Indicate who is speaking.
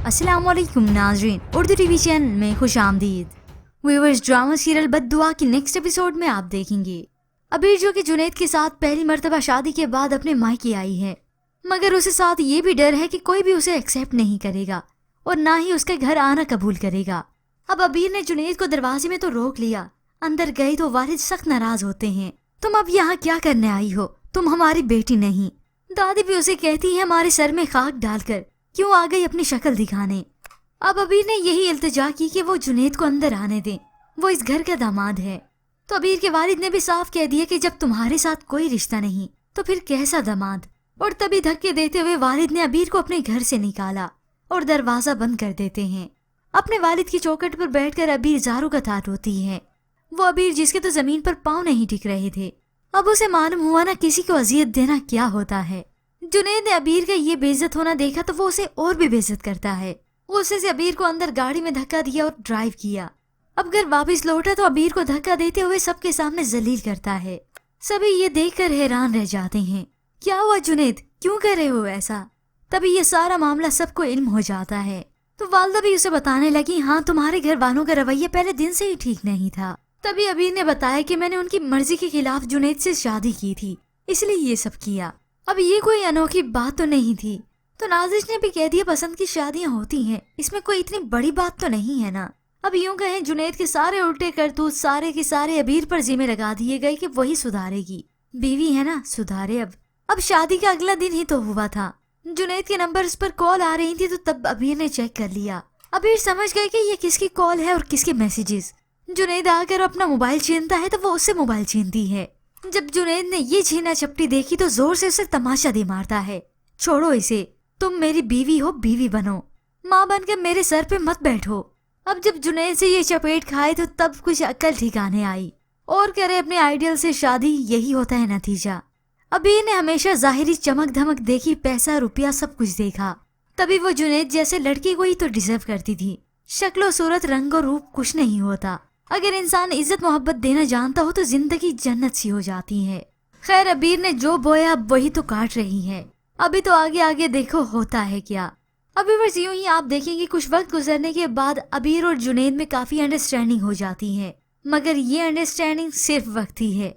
Speaker 1: अस्सलाम वालेकुम नाज़रीन, उर्दू टीवी चैनल में खुश आमदीद। व्यूअर्स, ड्रामा सीरियल बद्दुआ की नेक्स्ट एपिसोड में आप देखेंगे अबीर जो कि जुनैद के साथ पहली मर्तबा शादी के बाद अपने मायके आई है, मगर उसे साथ ये भी डर है कि कोई भी उसे एक्सेप्ट नहीं करेगा और ना ही उसके घर आना कबूल करेगा। अब अबीर ने जुनैद को दरवाजे में तो रोक लिया, अंदर गई तो वालिद सख्त नाराज होते हैं। तुम अब यहाँ क्या करने आई हो? तुम हमारी बेटी नहीं। दादी भी उसे कहती है हमारे सर में खाक डालकर क्यों आ गई अपनी शक्ल दिखाने। अब अबीर ने यही इल्तिजा की कि वो जुनैद को अंदर आने दें, वो इस घर का दामाद है। तो अबीर के वालिद ने भी साफ कह दिया कि जब तुम्हारे साथ कोई रिश्ता नहीं तो फिर कैसा दामाद। और तभी धक्के देते हुए वालिद ने अबीर को अपने घर से निकाला और दरवाजा बंद कर देते हैं। अपने वालिद की चौखट पर बैठकर अबीर ज़ारू का तार रोती है। वो अबीर जिसके तो जमीन पर पाँव नहीं टिक रहे थे, अब उसे मालूम हुआ ना किसी को अजियत देना क्या होता है। जुनैद ने अबीर का ये बेइज्जत होना देखा तो वो उसे और भी बेइज्जत करता है। वो उसे से अबीर को अंदर गाड़ी में धक्का दिया और ड्राइव किया। अब घर वापस लौटा तो अबीर को धक्का देते हुए सबके सामने जलील करता है। सभी ये देखकर हैरान रह जाते हैं। क्या हुआ जुनैद, क्यों कर रहे हो ऐसा? तभी ये सारा मामला सबको इल्म हो जाता है तो वालदा भी उसे बताने लगी, हाँ तुम्हारे घर वालों का रवैया पहले दिन से ही ठीक नहीं था। तभी अबीर ने बताया कि मैंने उनकी मर्जी के खिलाफ जुनैद से शादी की थी, इसलिए ये सब किया। अब ये कोई अनोखी बात तो नहीं थी। तो नाज़िश ने भी कह दिया पसंद की शादियां होती हैं, इसमें कोई इतनी बड़ी बात तो नहीं है ना। अब यूं कहें जुनैद के सारे उल्टे करतूत सारे के सारे अबीर पर जिम्मे लगा दिए गए कि वही सुधारेगी। बीवी है ना, सुधारे। अब शादी का अगला दिन ही तो हुआ था। जुनैद के नंबर पर कॉल आ रही थी तो तब अबीर ने चेक कर लिया। अबीर समझ गए कि ये किसकी कॉल है और किसके मैसेजेस। जुनैद आकर अपना मोबाइल छीनता है तो वो उससे मोबाइल छीनती है। जब जुनैद ने ये छीना चपटी देखी तो जोर से उसे तमाशा दे मारता है, छोड़ो इसे, तुम मेरी बीवी हो, बीवी बनो, माँ बनकर मेरे सर पे मत बैठो। अब जब जुनैद से ये चपेट खाए तो तब कुछ अक्ल ठिकाने आई और करे अपने आइडियल से शादी, यही होता है नतीजा। अबीर ने हमेशा जाहिरी चमक धमक देखी, पैसा रुपया सब कुछ देखा, तभी वो जुनैद जैसे लड़की को ही तो डिजर्व करती थी। शक्लो सूरत रंग और रूप कुछ नहीं होता, अगर इंसान इज्जत मोहब्बत देना जानता हो तो जिंदगी जन्नत सी हो जाती है। खैर अबीर ने जो बोया अब वही तो काट रही है, अभी तो आगे आगे देखो होता है क्या। अभी बस यूं ही आप देखेंगे कुछ वक्त गुजरने के बाद अबीर और जुनैद में काफी अंडरस्टैंडिंग हो जाती है, मगर ये अंडरस्टैंडिंग सिर्फ वक्त ही है।